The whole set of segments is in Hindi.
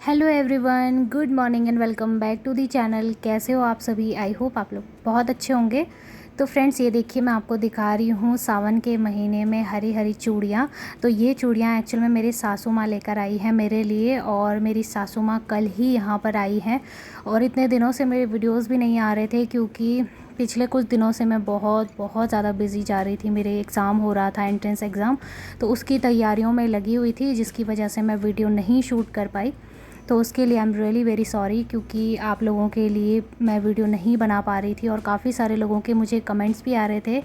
Hello everyone, good morning and welcome back to the channel. कैसे हो आप सभी? आई होप आप लोग बहुत अच्छे होंगे। तो फ्रेंड्स, ये देखिए मैं आपको दिखा रही हूँ सावन के महीने में हरी हरी चूड़ियाँ। तो ये चूड़ियाँ एक्चुअल में मेरी सासू माँ लेकर आई हैं मेरे लिए, और मेरी सासू माँ कल ही यहाँ पर आई हैं। और इतने दिनों से मेरे वीडियोज़ भी नहीं आ रहे थे क्योंकि पिछले कुछ दिनों से मैं बहुत बहुत ज़्यादा बिज़ी जा रही थी। मेरे एग्ज़ाम हो रहा था, एंट्रेंस एग्ज़ाम, तो उसकी तैयारियों में लगी हुई थी, जिसकी वजह से मैं वीडियो नहीं शूट कर पाई। तो उसके लिए I am really very sorry, क्योंकि आप लोगों के लिए मैं वीडियो नहीं बना पा रही थी और काफ़ी सारे लोगों के मुझे कमेंट्स भी आ रहे थे।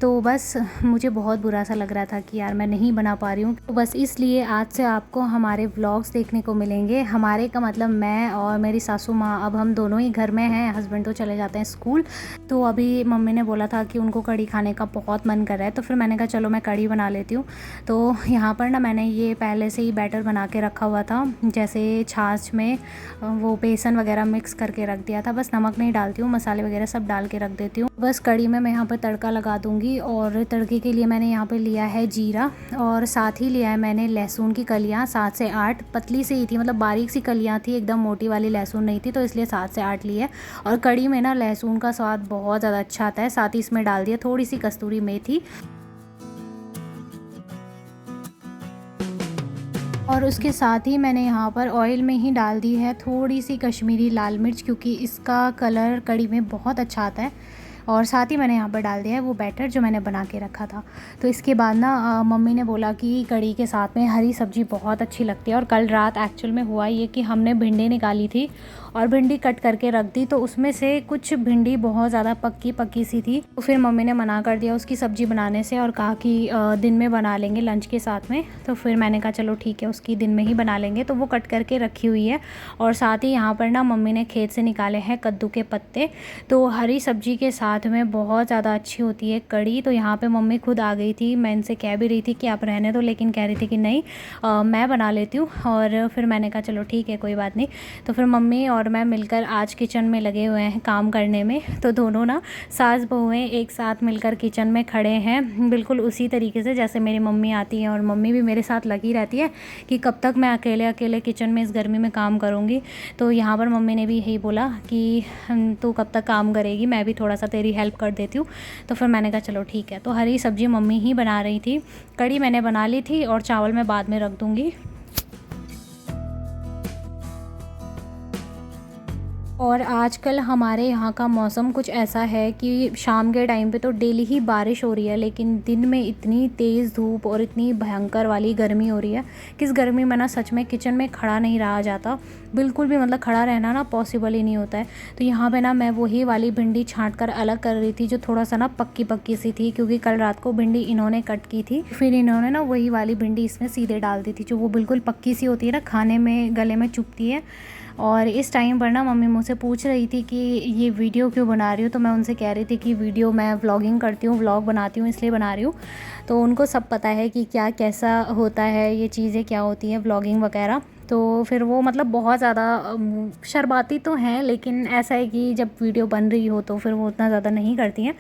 तो बस मुझे बहुत बुरा सा लग रहा था कि यार मैं नहीं बना पा रही हूँ। तो बस इसलिए आज से आपको हमारे व्लॉग्स देखने को मिलेंगे। हमारे का मतलब मैं और मेरी सासू माँ, अब हम दोनों ही घर में हैं। हस्बैंड तो चले जाते हैं स्कूल। तो अभी मम्मी ने बोला था कि उनको कढ़ी खाने का बहुत मन कर रहा है, तो फिर मैंने कहा चलो मैं कढ़ी बना लेती हूँ। तो यहाँ पर ना मैंने ये पहले से ही बैटर बना के रखा हुआ था, जैसे छाछ में वो बेसन वगैरह मिक्स करके रख दिया था। बस नमक नहीं डालती हूँ, मसाले वगैरह सब डाल के रख देती हूँ। बस कढ़ी में मैं यहाँ पर तड़का लगा दूँगी। और तड़के के लिए मैंने यहाँ पे लिया है जीरा, और साथ ही लिया है मैंने लहसुन की कलियाँ 7 से 8। पतली सी ही थी, मतलब बारीक सी कलियाँ थी, एकदम मोटी वाली लहसुन नहीं थी, तो इसलिए 7 से 8 लिए। और कढ़ी में ना लहसुन का स्वाद बहुत ज़्यादा अच्छा आता है। साथ ही इसमें डाल दिया थोड़ी सी कस्तूरी मेथी, और उसके साथ ही मैंने यहाँ पर ऑयल में ही डाल दी है थोड़ी सी कश्मीरी लाल मिर्च, क्योंकि इसका कलर कढ़ी में बहुत अच्छा आता है। और साथ ही मैंने यहाँ पर डाल दिया है वो बैटर जो मैंने बना के रखा था। तो इसके बाद ना मम्मी ने बोला कि कढ़ी के साथ में हरी सब्ज़ी बहुत अच्छी लगती है। और कल रात एक्चुअल में हुआ ये कि हमने भिंडी निकाली थी और भिंडी कट करके रख दी, तो उसमें से कुछ भिंडी बहुत ज़्यादा पक्की पक्की सी थी। तो फिर मम्मी ने मना कर दिया उसकी सब्ज़ी बनाने से, और कहा कि दिन में बना लेंगे लंच के साथ में। तो फिर मैंने कहा चलो ठीक है, उसकी दिन में ही बना लेंगे। तो वो कट करके रखी हुई है। और साथ ही यहाँ पर ना मम्मी ने खेत से निकाले हैं कद्दू के पत्ते। तो हरी सब्ज़ी के साथ में बहुत ज़्यादा अच्छी होती है कढ़ी। तो यहाँ पे मम्मी खुद आ गई थी। मैं इनसे कह भी रही थी कि आप रहने दो, लेकिन कह रही थी कि नहीं मैं बना लेती हूँ। और फिर मैंने कहा चलो ठीक है, कोई बात नहीं। तो फिर मम्मी और मैं मिलकर आज किचन में लगे हुए हैं काम करने में। तो दोनों ना सास बहुएँ एक साथ मिलकर किचन में खड़े हैं, बिल्कुल उसी तरीके से जैसे मेरी मम्मी आती है। और मम्मी भी मेरे साथ लगी रहती है कि कब तक मैं अकेले अकेले किचन में इस गर्मी में काम करूँगी। तो यहाँ पर मम्मी ने भी यही बोला कि तू कब तक काम करेगी, मैं भी थोड़ा सा तेरी हेल्प कर देती हूँ। तो फिर मैंने कहा चलो ठीक है। तो हरी सब्ज़ी मम्मी ही बना रही थी, कढ़ी मैंने बना ली थी, और चावल मैं बाद में रख दूँगी। और आजकल हमारे यहाँ का मौसम कुछ ऐसा है कि शाम के टाइम पे तो डेली ही बारिश हो रही है, लेकिन दिन में इतनी तेज़ धूप और इतनी भयंकर वाली गर्मी हो रही है कि इस गर्मी में ना सच में किचन में खड़ा नहीं रहा जाता बिल्कुल भी। मतलब खड़ा रहना ना पॉसिबल ही नहीं होता है। तो यहाँ पे ना मैं वही वाली भिंडी छाँट कर अलग कर रही थी, जो थोड़ा सा ना पक्की पक्की सी थी, क्योंकि कल रात को भिंडी इन्होंने कट की थी। फिर इन्होंने ना वही वाली भिंडी इसमें सीधे डाल दी थी, जो वो बिल्कुल पक्की सी होती है ना, खाने में गले में चुभती है। और इस टाइम पर ना मम्मी मुझसे पूछ रही थी कि ये वीडियो क्यों बना रही हो। तो मैं उनसे कह रही थी कि वीडियो मैं व्लॉगिंग करती हूँ, व्लॉग बनाती हूँ, इसलिए बना रही हूँ। तो उनको सब पता है कि क्या कैसा होता है, ये चीज़ें क्या होती हैं व्लॉगिंग वगैरह। तो फिर वो मतलब बहुत ज़्यादा शर्माती तो हैं, लेकिन ऐसा है कि जब वीडियो बन रही हो तो फिर वो उतना ज़्यादा नहीं करती हैं।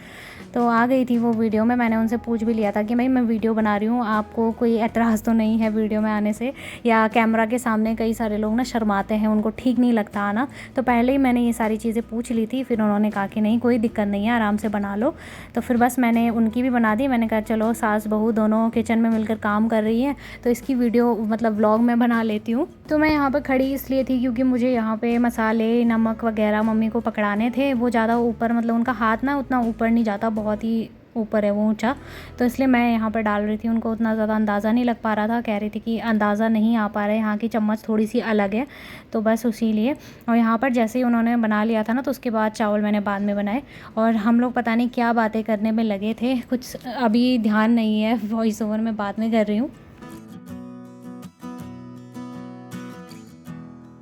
तो आ गई थी वो वीडियो में। मैंने उनसे पूछ भी लिया था कि भाई मैं वीडियो बना रही हूँ, आपको कोई एतराज़ तो नहीं है वीडियो में आने से, या कैमरा के सामने कई सारे लोग ना शर्माते हैं, उनको ठीक नहीं लगता आना। तो पहले ही मैंने ये सारी चीज़ें पूछ ली थी। फिर उन्होंने कहा कि नहीं कोई दिक्कत नहीं है, आराम से बना लो। तो फिर बस मैंने उनकी भी बना दी। मैंने कहा चलो सास बहू दोनों किचन में मिलकर काम कर रही हैं, तो इसकी वीडियो मतलब व्लॉग में बना लेती हूँ। तो मैं यहाँ पर खड़ी इसलिए थी क्योंकि मुझे यहाँ पे मसाले नमक वगैरह मम्मी को पकड़ाने थे। वो ज़्यादा ऊपर, मतलब उनका हाथ ना उतना ऊपर नहीं जाता, बहुत ही ऊपर है वो ऊंचा। तो इसलिए मैं यहाँ पर डाल रही थी। उनको उतना ज़्यादा अंदाज़ा नहीं लग पा रहा था, कह रही थी कि अंदाज़ा नहीं आ पा रहा है, यहाँ की चम्मच थोड़ी सी अलग है, तो बस उसी लिए। और यहाँ पर जैसे ही उन्होंने बना लिया था ना, तो उसके बाद चावल मैंने बाद में बनाए। और हम लोग पता नहीं क्या बातें करने में लगे थे, कुछ अभी ध्यान नहीं है, वॉइस ओवर में बाद में कर रही हूँ।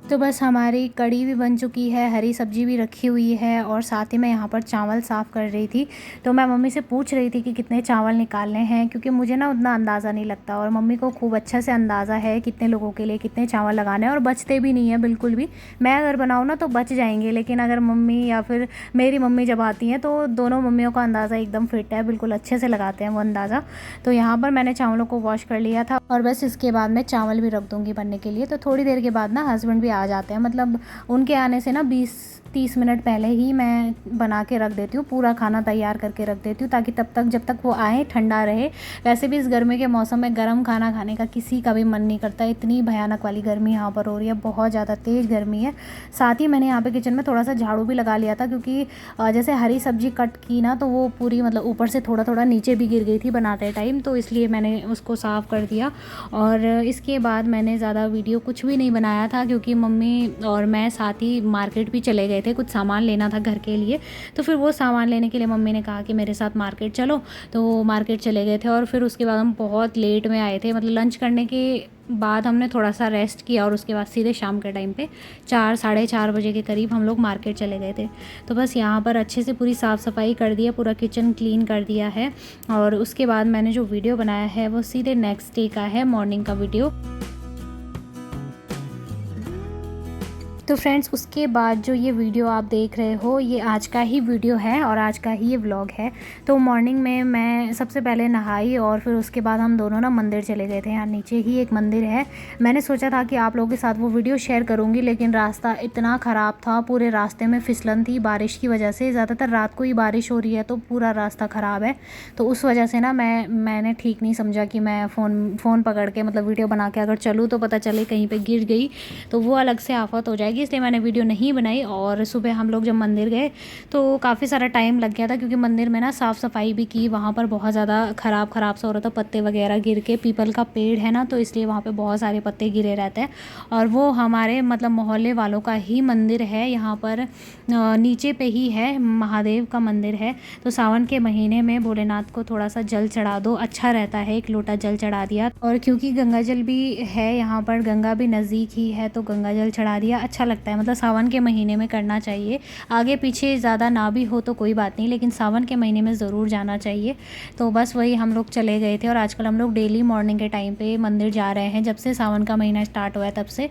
तो बस हमारी कढ़ी भी बन चुकी है, हरी सब्जी भी रखी हुई है, और साथ ही मैं यहाँ पर चावल साफ़ कर रही थी। तो मैं मम्मी से पूछ रही थी कि कितने चावल निकालने हैं, क्योंकि मुझे ना उतना अंदाज़ा नहीं लगता, और मम्मी को खूब अच्छा से अंदाज़ा है कितने लोगों के लिए कितने चावल लगाने हैं, और बचते भी नहीं है बिल्कुल भी। मैं अगर बनाऊँ ना तो बच जाएंगे, लेकिन अगर मम्मी या फिर मेरी मम्मी जब आती हैं तो दोनों मम्मियों का अंदाज़ा एकदम फिट है, बिल्कुल अच्छे से लगाते हैं वो अंदाज़ा। तो यहाँ पर मैंने चावलों को वॉश कर लिया था, और बस इसके बाद मैं चावल भी रख दूँगी बनने के लिए। तो थोड़ी देर के बाद ना हस्बैंड भी आ जाते हैं। मतलब उनके आने से ना 20-30 मिनट पहले ही मैं बना के रख देती हूँ, पूरा खाना तैयार करके रख देती हूँ, ताकि तब तक जब तक वो आए ठंडा रहे। वैसे भी इस गर्मी के मौसम में गर्म खाना खाने का किसी का भी मन नहीं करता। इतनी भयानक वाली गर्मी यहाँ पर हो रही है, बहुत ज़्यादा तेज़ गर्मी है। साथ ही मैंने यहाँ पे किचन में थोड़ा सा झाड़ू भी लगा लिया था, क्योंकि जैसे हरी सब्जी कट की ना, तो वो पूरी मतलब ऊपर से थोड़ा थोड़ा नीचे भी गिर गई थी बनाते टाइम, तो इसलिए मैंने उसको साफ़ कर दिया। और इसके बाद मैंने ज़्यादा वीडियो कुछ भी नहीं बनाया था, क्योंकि मम्मी और मैं साथ ही मार्केट भी चले गए थे, कुछ सामान लेना था घर के लिए। तो फिर वो सामान लेने के लिए मम्मी ने कहा कि मेरे साथ मार्केट चलो, तो मार्केट चले गए थे। और फिर उसके बाद हम बहुत लेट में आए थे, मतलब लंच करने के बाद हमने थोड़ा सा रेस्ट किया और उसके बाद सीधे शाम के टाइम पे 4-4:30 बजे के करीब हम लोग मार्केट चले गए थे। तो बस यहाँ पर अच्छे से पूरी साफ़ सफाई कर दिया, पूरा किचन क्लीन कर दिया है। और उसके बाद मैंने जो वीडियो बनाया है वो सीधे नेक्स्ट डे का है, मॉर्निंग का वीडियो। तो फ्रेंड्स, उसके बाद जो ये वीडियो आप देख रहे हो, ये आज का ही वीडियो है और आज का ही ये व्लॉग है। तो मॉर्निंग में मैं सबसे पहले नहाई और फिर उसके बाद हम दोनों ना मंदिर चले गए थे। यहाँ नीचे ही एक मंदिर है। मैंने सोचा था कि आप लोगों के साथ वो वीडियो शेयर करूँगी, लेकिन रास्ता इतना ख़राब था, पूरे रास्ते में फिसलन थी बारिश की वजह से। ज़्यादातर रात को ही बारिश हो रही है तो पूरा रास्ता ख़राब है, तो उस वजह से ना मैंने ठीक नहीं समझा कि मैं फ़ोन पकड़ के मतलब वीडियो बना के अगर चलूँ तो पता चले कहीं पर गिर गई तो वो अलग से आफत हो जाएगी, इसलिए मैंने वीडियो नहीं बनाई। और सुबह हम लोग जब मंदिर गए तो काफ़ी सारा टाइम लग गया था, क्योंकि मंदिर में ना साफ़ सफाई भी की। वहाँ पर बहुत ज़्यादा ख़राब सा हो रहा था, पत्ते वगैरह गिर के। पीपल का पेड़ है ना, तो इसलिए वहाँ पे बहुत सारे पत्ते गिरे रहते हैं। और वो हमारे मतलब मोहल्ले वालों का ही मंदिर है। यहाँ पर नीचे पे ही है, महादेव का मंदिर है। तो सावन के महीने में भोलेनाथ को थोड़ा सा जल चढ़ा दो, अच्छा रहता है। एक लोटा जल चढ़ा दिया, और क्योंकि गंगा जल भी है यहाँ पर, गंगा भी नज़दीक ही है, तो गंगा जल चढ़ा दिया, अच्छा लगता है। मतलब सावन के महीने में करना चाहिए। आगे पीछे ज़्यादा ना भी हो तो कोई बात नहीं, लेकिन सावन के महीने में ज़रूर जाना चाहिए। तो बस वही हम लोग चले गए थे। और आजकल हम लोग डेली मॉर्निंग के टाइम पे मंदिर जा रहे हैं, जब से सावन का महीना स्टार्ट हुआ है तब से।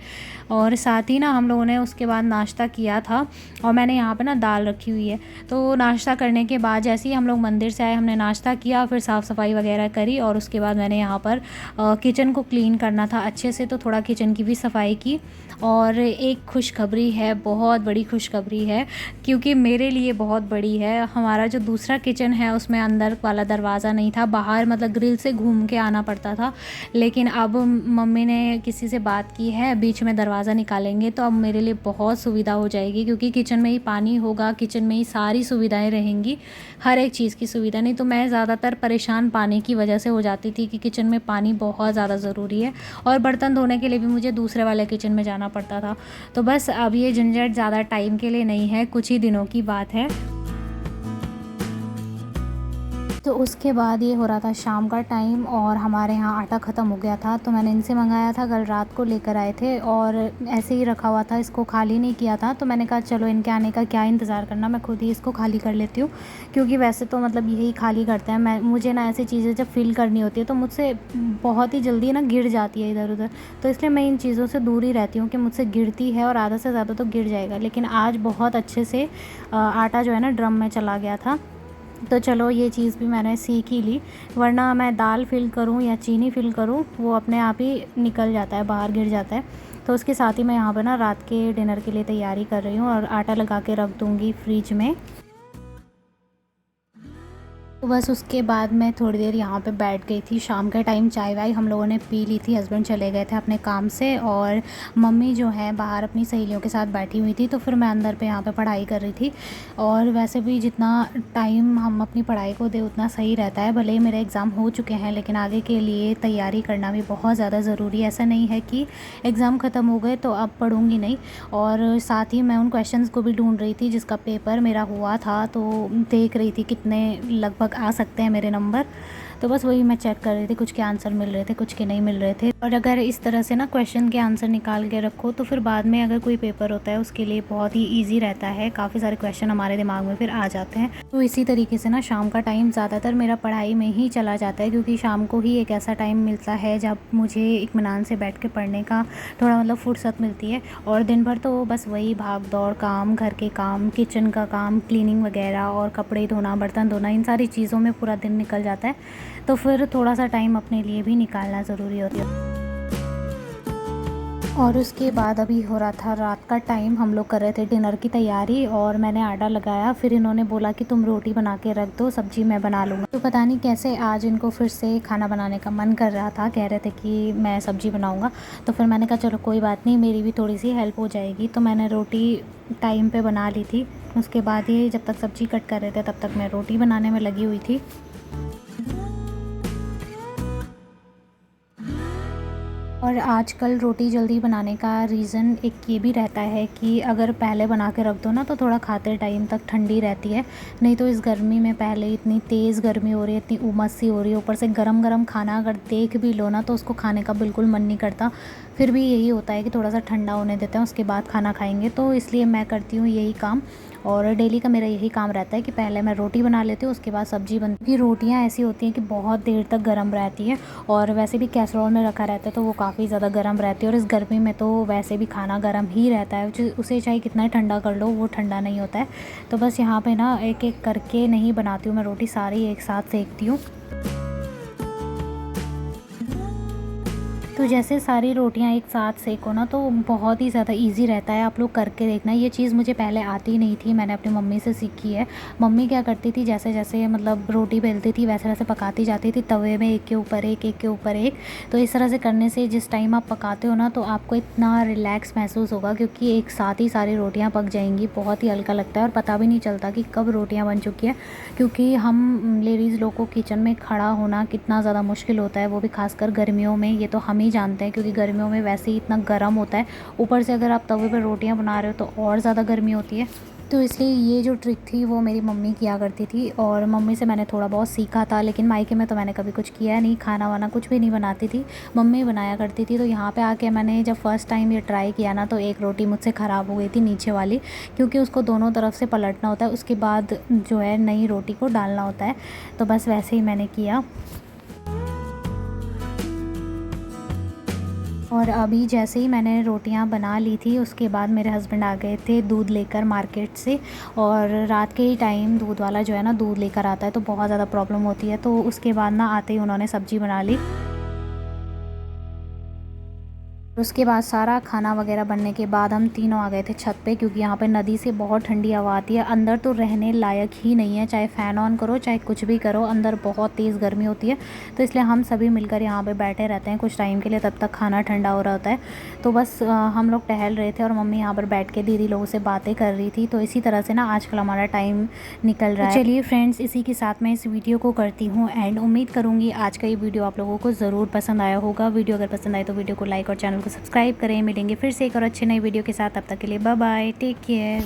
और साथ ही ना हम लोगों ने उसके बाद नाश्ता किया था, और मैंने यहाँ पे ना दाल रखी हुई है। तो नाश्ता करने के बाद जैसे ही हम लोग मंदिर से आए, हमने नाश्ता किया, फिर साफ़ सफाई वगैरह करी, और उसके बाद मैंने यहाँ पर किचन को क्लीन करना था अच्छे से, तो थोड़ा किचन की भी सफाई की। और एक खुशखबरी है, बहुत बड़ी खुशखबरी है, क्योंकि मेरे लिए बहुत बड़ी है। हमारा जो दूसरा किचन है उसमें अंदर वाला दरवाज़ा नहीं था, बाहर मतलब ग्रिल से घूम के आना पड़ता था। लेकिन अब मम्मी ने किसी से बात की है, बीच में दरवाज़ा निकालेंगे, तो अब मेरे लिए बहुत सुविधा हो जाएगी, क्योंकि किचन में ही पानी होगा, किचन में ही सारी सुविधाएं रहेंगी, हर एक चीज़ की सुविधा। नहीं तो मैं ज़्यादातर परेशान पानी की वजह से हो जाती थी कि किचन में पानी बहुत ज़्यादा ज़रूरी है, और बर्तन धोने के लिए भी मुझे दूसरे वाले किचन में जाना पड़ता था। तो बस अब ये झंझट ज़्यादा टाइम के लिए नहीं है, कुछ ही दिनों की बात है। तो उसके बाद ये हो रहा था शाम का टाइम, और हमारे यहाँ आटा ख़त्म हो गया था, तो मैंने इनसे मंगाया था, कल रात को लेकर आए थे, और ऐसे ही रखा हुआ था, इसको खाली नहीं किया था। तो मैंने कहा चलो इनके आने का क्या इंतज़ार करना, मैं खुद ही इसको खाली कर लेती हूँ, क्योंकि वैसे तो मतलब यही खाली करते हैं। मुझे ना ऐसी चीज़ें जब फ़िल करनी होती है तो मुझसे बहुत ही जल्दी ना गिर जाती है इधर उधर, तो इसलिए मैं इन चीज़ों से दूर ही रहती हूँ कि मुझसे गिरती है, और आधा से ज़्यादा तो गिर जाएगा। लेकिन आज बहुत अच्छे से आटा जो है ना ड्रम में चला गया था, तो चलो ये चीज़ भी मैंने सीख ही ली, वरना मैं दाल फिल करूँ या चीनी फिल करूँ, वो अपने आप ही निकल जाता है, बाहर गिर जाता है। तो उसके साथ ही मैं यहाँ पर ना रात के डिनर के लिए तैयारी कर रही हूँ, और आटा लगा के रख दूँगी फ्रिज में। तो बस उसके बाद मैं थोड़ी देर यहाँ पे बैठ गई थी। शाम के टाइम चाय वाय हम लोगों ने पी ली थी, हस्बैंड चले गए थे अपने काम से, और मम्मी जो है बाहर अपनी सहेलियों के साथ बैठी हुई थी। तो फिर मैं अंदर पे यहाँ पे पढ़ाई कर रही थी, और वैसे भी जितना टाइम हम अपनी पढ़ाई को दें उतना सही रहता है। भले ही मेरे एग्ज़ाम हो चुके हैं, लेकिन आगे के लिए तैयारी करना भी बहुत ज़्यादा ज़रूरी है। ऐसा नहीं है कि एग्ज़ाम ख़त्म हो गए तो अब पढ़ूँगी नहीं। और साथ ही मैं उन क्वेश्चंस को भी ढूंढ रही थी जिसका पेपर मेरा हुआ था, तो देख रही थी कितने लगभग आ सकते हैं मेरे नंबर। तो बस वही मैं चेक कर रही थी, कुछ के आंसर मिल रहे थे, कुछ के नहीं मिल रहे थे। और अगर इस तरह से ना क्वेश्चन के आंसर निकाल के रखो तो फिर बाद में अगर कोई पेपर होता है उसके लिए बहुत ही ईजी रहता है, काफ़ी सारे क्वेश्चन हमारे दिमाग में फिर आ जाते हैं। तो इसी तरीके से ना शाम का टाइम ज़्यादातर मेरा पढ़ाई में ही चला जाता है, क्योंकि शाम को ही एक ऐसा टाइम मिलता है जब मुझे इत्मीनान से बैठ के पढ़ने का थोड़ा मतलब फुर्सत मिलती है। और दिन भर तो बस वही भाग दौड़ काम, घर के काम, किचन का काम, क्लीनिंग वगैरह, और कपड़े धोना, बर्तन धोना, इन सारी चीज़ों में पूरा दिन निकल जाता है। तो फिर थोड़ा सा टाइम अपने लिए भी निकालना ज़रूरी होता है। और उसके बाद अभी हो रहा था रात का टाइम, हम लोग कर रहे थे डिनर की तैयारी और मैंने आटा लगाया। फिर इन्होंने बोला कि तुम रोटी बना के रख दो, सब्ज़ी मैं बना लूँगा। तो पता नहीं कैसे आज इनको फिर से खाना बनाने का मन कर रहा था, कह रहे थे कि मैं सब्ज़ी बनाऊँगा। तो फिर मैंने कहा चलो कोई बात नहीं, मेरी भी थोड़ी सी हेल्प हो जाएगी। तो मैंने रोटी टाइम पे बना ली थी। उसके बाद ये जब तक सब्ज़ी कट कर रहे थे तब तक मैं रोटी बनाने में लगी हुई थी। और आजकल रोटी जल्दी बनाने का रीज़न एक ये भी रहता है कि अगर पहले बना के रख दो ना तो थोड़ा खाते टाइम तक ठंडी रहती है। नहीं तो इस गर्मी में पहले इतनी तेज़ गर्मी हो रही है, इतनी उमस सी हो रही है, ऊपर से गरम-गरम खाना अगर देख भी लो ना तो उसको खाने का बिल्कुल मन नहीं करता। फिर भी यही होता है कि थोड़ा-सा ठंडा होने देते हैं, उसके बाद खाना खाएँगे। तो इसलिए मैं करती हूँ यही काम और डेली का मेरा यही काम रहता है कि पहले मैं रोटी बना लेती हूँ, उसके बाद सब्ज़ी बनती है। रोटियाँ ऐसी होती हैं कि बहुत देर तक गर्म रहती है और वैसे भी कैसरोल में रखा रहता है तो वो काफ़ी ज़्यादा गर्म रहती है। और इस गर्मी में तो वैसे भी खाना गर्म ही रहता है, उसे चाहे कितना ठंडा कर लो वो ठंडा नहीं होता है। तो बस यहाँ पे ना एक एक करके नहीं बनाती हूँ मैं रोटी, सारी एक साथ सेकती हूँ। तो जैसे सारी रोटियां एक साथ सेको ना तो बहुत ही ज़्यादा इजी रहता है, आप लोग करके देखना। ये चीज़ मुझे पहले आती नहीं थी, मैंने अपनी मम्मी से सीखी है। मम्मी क्या करती थी, जैसे जैसे मतलब रोटी बेलती थी वैसे वैसे पकाती जाती थी तवे में, एक के ऊपर एक, एक के ऊपर एक। तो इस तरह से करने से जिस टाइम आप पकाते हो ना तो आपको इतना रिलैक्स महसूस होगा क्योंकि एक साथ ही सारी रोटियाँ पक जाएंगी, बहुत ही हल्का लगता है और पता भी नहीं चलता कि कब रोटियाँ बन चुकी है। क्योंकि हम लेडीज़ लोग को किचन में खड़ा होना कितना ज़्यादा मुश्किल होता है, वो भी खासकर गर्मियों में, ये तो हम ही जानते हैं क्योंकि गर्मियों में वैसे ही इतना गर्म होता है। ऊपर से अगर आप तवे पर रोटियां बना रहे हो तो और ज़्यादा गर्मी होती है। तो इसलिए ये जो ट्रिक थी वो मेरी मम्मी किया करती थी और मम्मी से मैंने थोड़ा बहुत सीखा था। लेकिन मायके में तो मैंने कभी कुछ किया नहीं, खाना वाना कुछ भी नहीं बनाती थी, मम्मी बनाया करती थी। तो यहाँ पे आके मैंने जब फ़र्स्ट टाइम ये ट्राई किया ना तो एक रोटी मुझसे ख़राब हो गई थी, नीचे वाली, क्योंकि उसको दोनों तरफ से पलटना होता है, उसके बाद जो है नई रोटी को डालना होता है। तो बस वैसे ही मैंने किया। और अभी जैसे ही मैंने रोटियां बना ली थी उसके बाद मेरे हस्बैंड आ गए थे दूध लेकर मार्केट से। और रात के ही टाइम दूध वाला जो है ना दूध लेकर आता है तो बहुत ज़्यादा प्रॉब्लम होती है। तो उसके बाद ना आते ही उन्होंने सब्ज़ी बना ली। उसके बाद सारा खाना वगैरह बनने के बाद हम तीनों आ गए थे छत पे, क्योंकि यहाँ पे नदी से बहुत ठंडी हवा आती है। अंदर तो रहने लायक ही नहीं है, चाहे फ़ैन ऑन करो चाहे कुछ भी करो, अंदर बहुत तेज़ गर्मी होती है। तो इसलिए हम सभी मिलकर यहाँ पे बैठे रहते हैं कुछ टाइम के लिए, तब तक खाना ठंडा हो रहा होता है। तो बस हम लोग टहल रहे थे और मम्मी यहाँ पर बैठ के दीदी लोगों से बातें कर रही थी। तो इसी तरह से ना आजकल हमारा टाइम निकल रहा है। चलिए फ्रेंड्स, इसी के साथ मैं इस वीडियो को करती हूँ एंड। उम्मीद करूँगी आज का ये वीडियो आप लोगों को ज़रूर पसंद आया होगा। वीडियो अगर पसंद आए तो वीडियो को लाइक और चैनल को सब्सक्राइब करें। मिलेंगे फिर से एक और अच्छे नए वीडियो के साथ, तब तक के लिए बाय बाय, टेक केयर।